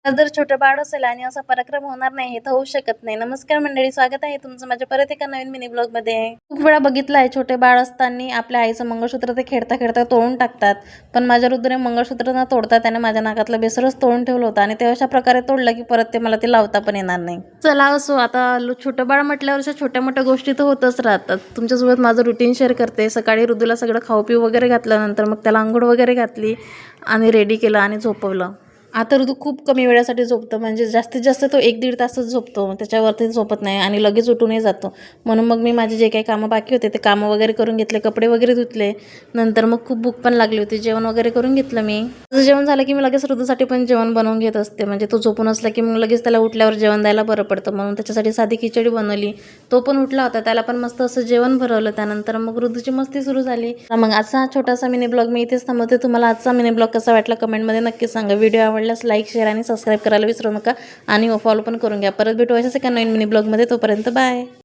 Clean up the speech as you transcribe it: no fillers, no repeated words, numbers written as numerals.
जर छोटं बाळ असेल आणि असा पराक्रम होणार नाही हे तर होऊ शकत नाही. नमस्कार मंडळी, स्वागत आहे तुमचं माझ्या परत एका नवीन मिनी ब्लॉगमध्ये. खूप वेळा बघितलं आहे छोटे बाळ असताना आपल्या आईचं मंगळसूत्र ते खेळता खेळता तोडून टाकतात. पण माझ्या रुद्रने मंगळसूत्र न तोडता त्याने माझ्या नाकातलं बेसरच तोडून ठेवलं होतं आणि ते अशा प्रकारे तोडलं की परत ते मला ते लावता पण येणार नाही. चला असो, आता छोटं बाळ म्हटल्यावर छोट्या मोठ्या गोष्टी तर होतच राहतात. तुमच्यासोबत माझं रुटीन शेअर करते. सकाळी रुद्रला सगळं खाऊ पिऊ वगैरे घातल्यानंतर मग त्याला अंघोळ वगैरे घातली आणि रेडी केलं आणि झोपवलं. आता ऋतू खूप कमी वेळासाठी झोपतो, म्हणजे जास्तीत जास्त तो 1-1.5 तासच झोपतो, त्याच्यावरती झोपत नाही आणि लगेच उठूनही जातो. म्हणून मग मी माझे जे काही कामं बाकी होते ते कामं वगैरे करून घेतले, कपडे वगैरे धुतले. नंतर मग खूप भूक पण लागली होती, जेवण वगैरे करून घेतलं मी. जेवण झालं की मी लगेच ऋतूसाठी पण जेवण बनवून घेत असते, म्हणजे तो झोपून असला की मग लगेच त्याला उठल्यावर जेवण द्यायला बरं पडतं. म्हणून त्याच्यासाठी साधी खिचडी बनवली. तो पण उठला होता, त्याला पण मस्त असं जेवण भरवलं. त्यानंतर मग ऋतूची मस्ती सुरू झाली. मग आजचा छोटासा मिनी ब्लॉग मी इथेच थांबवते. तुम्हाला आजचा मिनी ब्लॉग कसा वाटला कमेंटमध्ये नक्की सांगा. व्हिडिओ आवडल्यास लाईक, शेअर आणि सबस्क्राईब करायला विसरू नका आणि फॉलो पण करून घ्या. परत भेटू अशाच एका नवीन मिनी ब्लॉगमध्ये. तोपर्यंत बाय.